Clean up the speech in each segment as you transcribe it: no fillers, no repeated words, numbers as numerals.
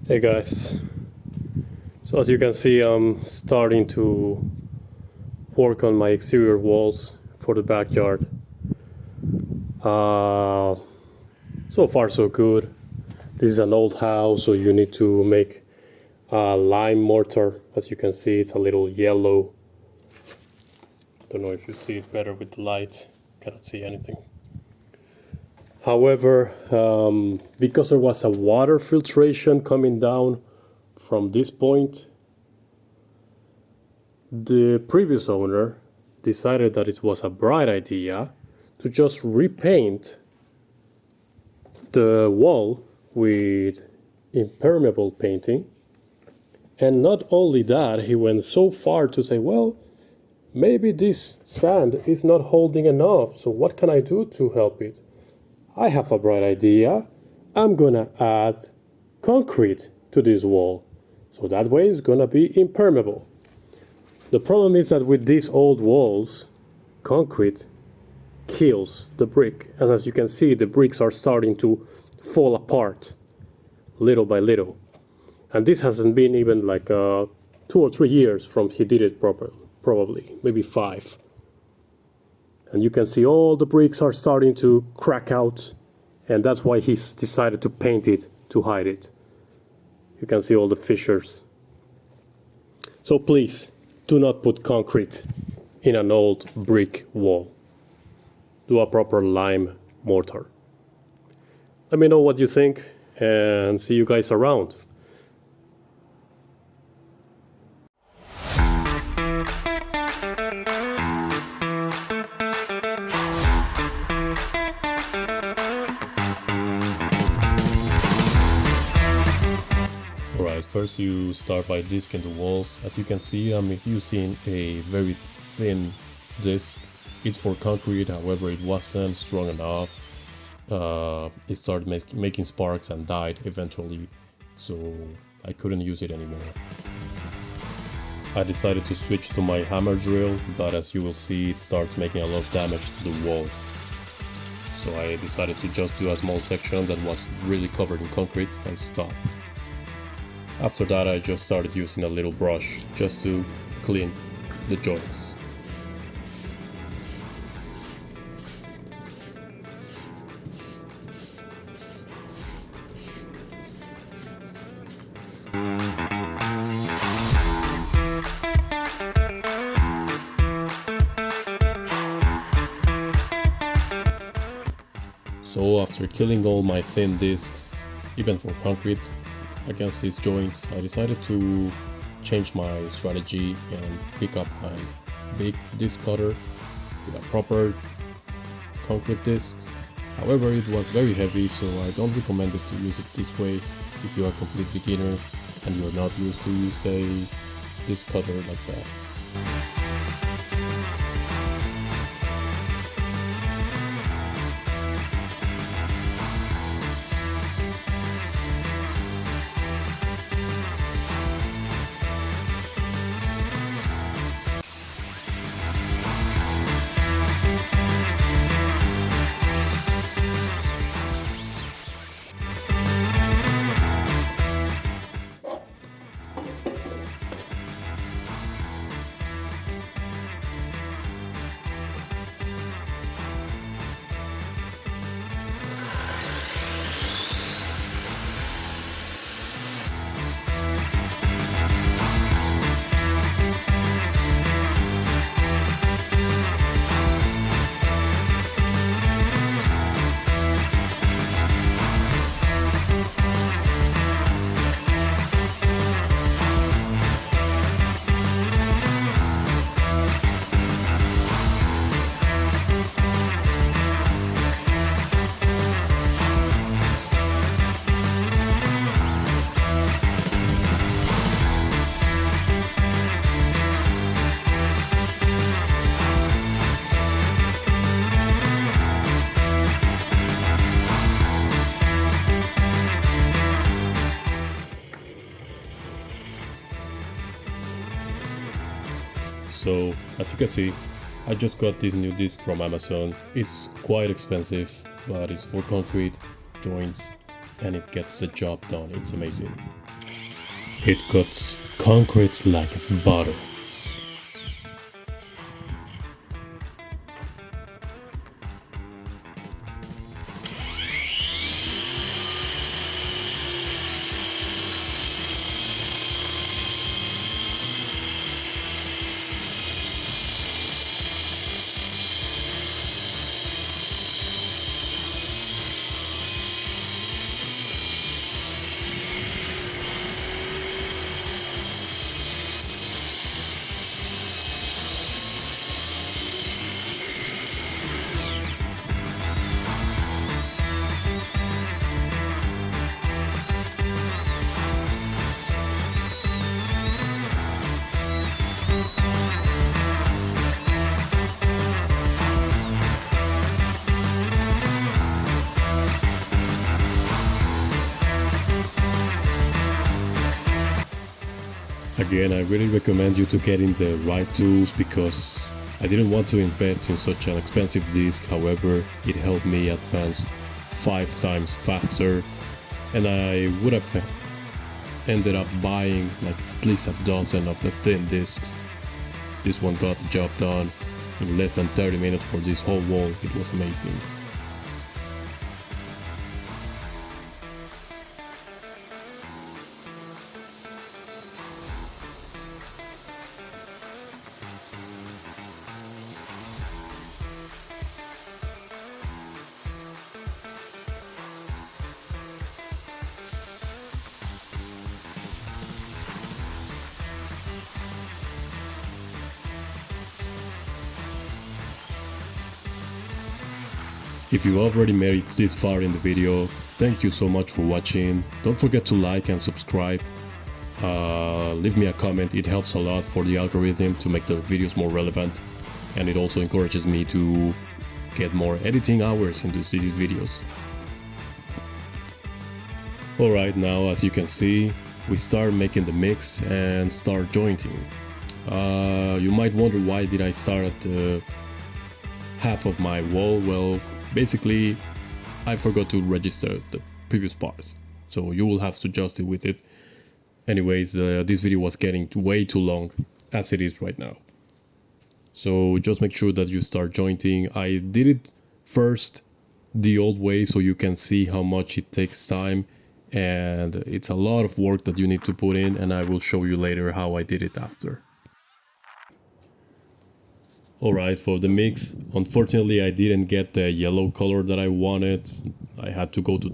Hey guys, so as you can see, I'm starting to work on my exterior walls for the backyard. Uh, so far so good. This is an old house, so you need to make a lime mortar. As you can see, it's a little yellow. Don't know if you see it better with the light. Cannot see anything. However, because there was a water filtration coming down from this point, the previous owner decided that it was a bright idea to just repaint the wall with impermeable painting. And not only that, he went so far to say, well, maybe this sand is not holding enough, so what can I do to help it? I have a bright idea. I'm gonna add concrete to this wall, so that way it's gonna be impermeable. The problem is that with these old walls, concrete kills the brick, and as you can see, the bricks are starting to fall apart little by little. And this hasn't been even like 2 or 3 years from he did it probably maybe 5. And you can see all the bricks are starting to crack out, and that's why he's decided to paint it to hide it. You can see all the fissures. So please, do not put concrete in an old brick wall. Do a proper lime mortar. Let me know what you think, and see you guys around. Alright, first you start by disking the walls. As you can see, I'm using a very thin disc. It's for concrete, however it wasn't strong enough. It started making sparks and died eventually, so I couldn't use it anymore. I decided to switch to my hammer drill, but as you will see, it starts making a lot of damage to the wall. So I decided to just do a small section that was really covered in concrete and stop. After that, I just started using a little brush just to clean the joints. So after killing all my thin discs, even for concrete, against these joints, I decided to change my strategy and pick up my big disc cutter with a proper concrete disc. However, it was very heavy, so I don't recommend it to use it this way if you are a complete beginner and you're not used to use a disc cutter like that. So as you can see, I just got this new disc from Amazon. It's quite expensive, but it's for concrete joints and it gets the job done. It's amazing. It cuts concrete like butter. Again, I really recommend you to get in the right tools because I didn't want to invest in such an expensive disc. However, it helped me advance 5 times faster, and I would have ended up buying like at least a dozen of the thin discs. This one got the job done in less than 30 minutes for this whole wall. It was amazing. If you already made it this far in the video, thank you so much for watching. Don't forget to like and subscribe. Leave me a comment, it helps a lot for the algorithm to make the videos more relevant, and it also encourages me to get more editing hours into these videos. Alright, now as you can see, we start making the mix and start jointing. You might wonder why did I start at the half of my wall. Well, basically I forgot to register the previous parts, so you will have to just deal with it. Anyways, this video was getting way too long as it is right now, so just make sure that you start jointing. I did it first the old way so you can see how much it takes time, and it's a lot of work that you need to put in, and I will show you later how I did it after. Alright, for the mix, unfortunately I didn't get the yellow color that I wanted. I had to go to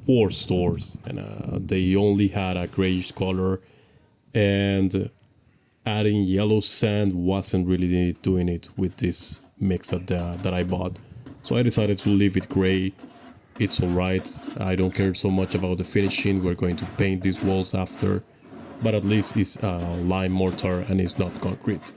4 stores, and they only had a grayish color, and adding yellow sand wasn't really doing it with this mix that I bought. So I decided to leave it gray. It's alright, I don't care so much about the finishing. We're going to paint these walls after, but at least it's lime mortar and it's not concrete.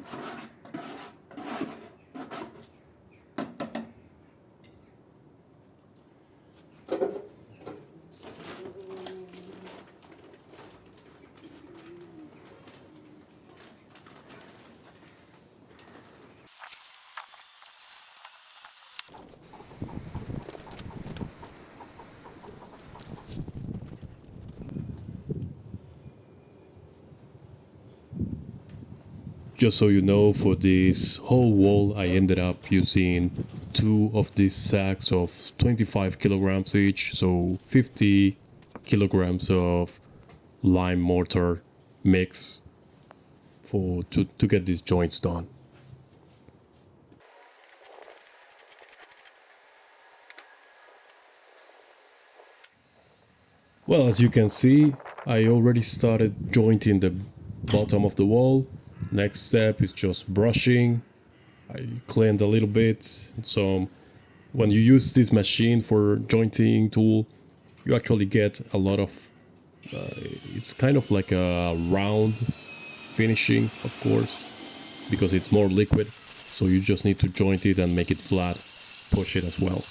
Just so you know, for this whole wall I ended up using 2 of these sacks of 25 kilograms each, so 50 kilograms of lime mortar mix to get these joints done. Well, as you can see, I already started jointing the bottom of the wall. Next step is just brushing. I cleaned a little bit. So when you use this machine for jointing tool, you actually get a lot of, it's kind of like a round finishing, of course, because it's more liquid. So you just need to joint it and make it flat, push it as well.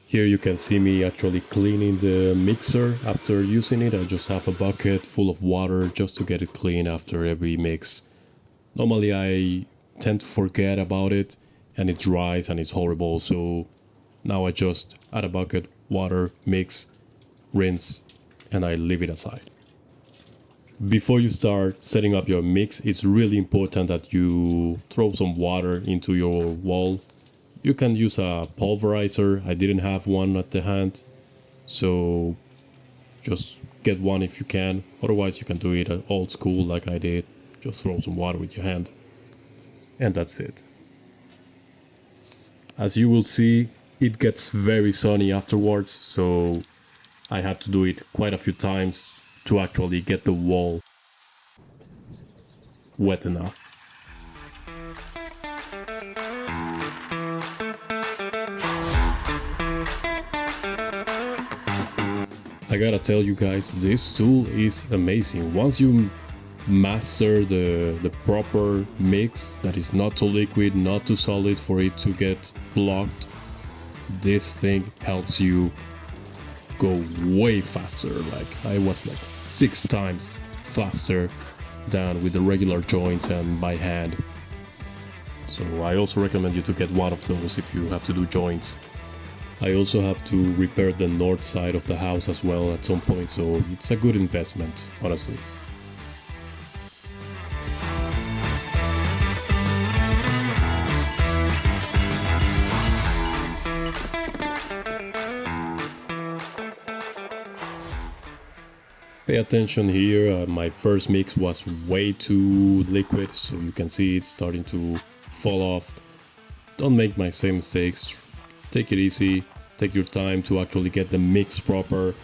Here you can see me actually cleaning the mixer after using it. I just have a bucket full of water just to get it clean after every mix. Normally I tend to forget about it and it dries and it's horrible, so now I just add a bucket, water, mix, rinse, and I leave it aside. Before you start setting up your mix, it's really important that you throw some water into your wall. You can use a pulverizer. I didn't have one at the hand, so just get one if you can. Otherwise you can do it old school like I did. Just throw some water with your hand. And that's it. As you will see, it gets very sunny afterwards, so I had to do it quite a few times to actually get the wall wet enough. I gotta tell you guys, this tool is amazing. Once you master the proper mix that is not too liquid, not too solid for it to get blocked, this thing helps you go way faster. Like I was like 6 times faster than with the regular joints and by hand. So I also recommend you to get one of those if you have to do joints. I also have to repair the north side of the house as well at some point, so it's a good investment, honestly. Pay attention here, my first mix was way too liquid, so you can see it's starting to fall off. Don't make my same mistakes, take it easy, take your time to actually get the mix proper,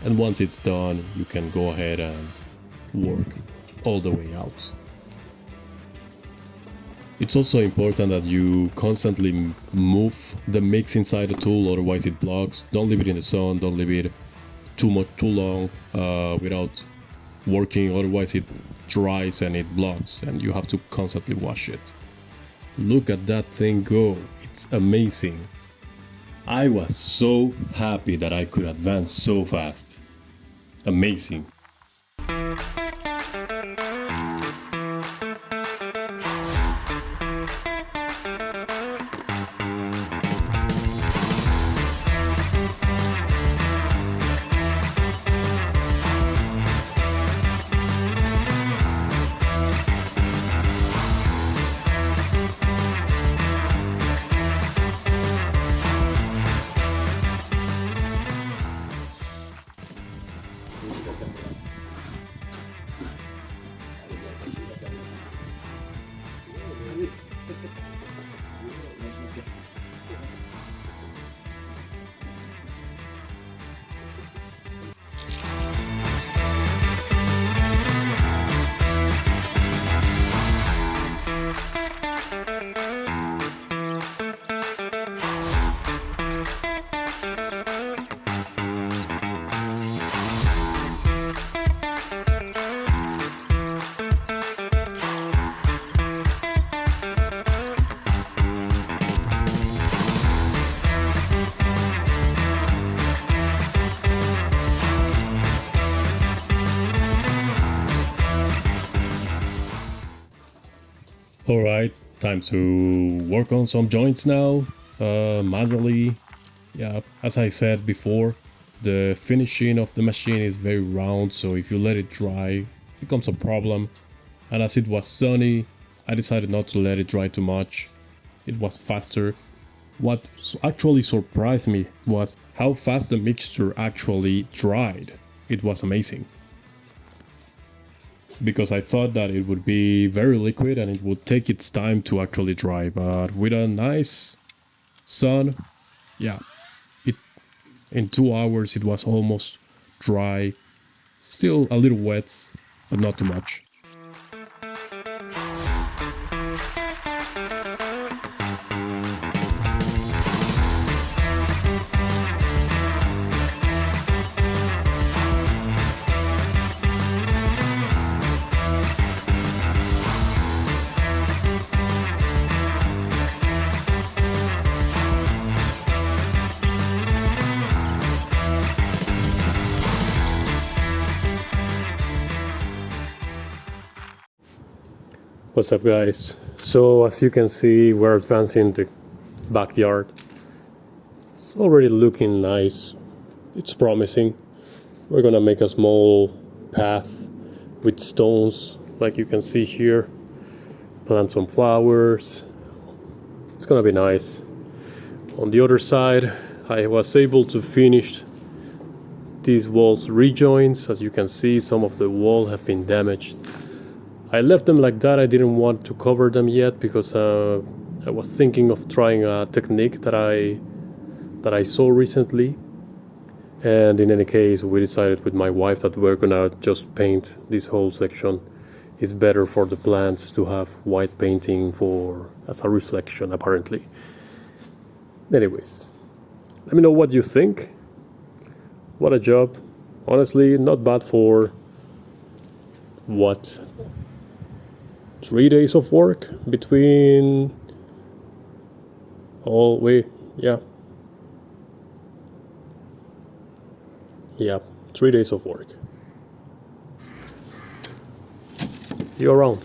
and once it's done, you can go ahead and work all the way out. It's also important that you constantly move the mix inside the tool, otherwise it blocks. Don't leave it in the sun, don't leave it too long without working, otherwise it dries and it blocks and you have to constantly wash it. Look at that thing go, it's amazing. I was so happy that I could advance so fast. Amazing. Alright, time to work on some joints now, manually. Yeah, as I said before, the finishing of the machine is very round, so if you let it dry, it becomes a problem. And as it was sunny, I decided not to let it dry too much. It was faster. What actually surprised me was how fast the mixture actually dried. It was amazing. Because I thought that it would be very liquid and it would take its time to actually dry, but with a nice sun, yeah, in 2 hours it was almost dry, still a little wet, but not too much. What's up, guys? So as you can see, we're advancing the backyard. It's already looking nice. It's promising. We're gonna make a small path with stones, like you can see here. Plant some flowers. It's gonna be nice. On the other side, I was able to finish these walls rejoints. As you can see, some of the wall have been damaged. I left them like that. I didn't want to cover them yet because I was thinking of trying a technique that I saw recently. And in any case, we decided with my wife that we're gonna just paint this whole section. It's better for the plants to have white painting as a reflection, apparently. Anyways, let me know what you think. What a job. Honestly, not bad for what? 3 days of work between yeah, 3 days of work. See you around.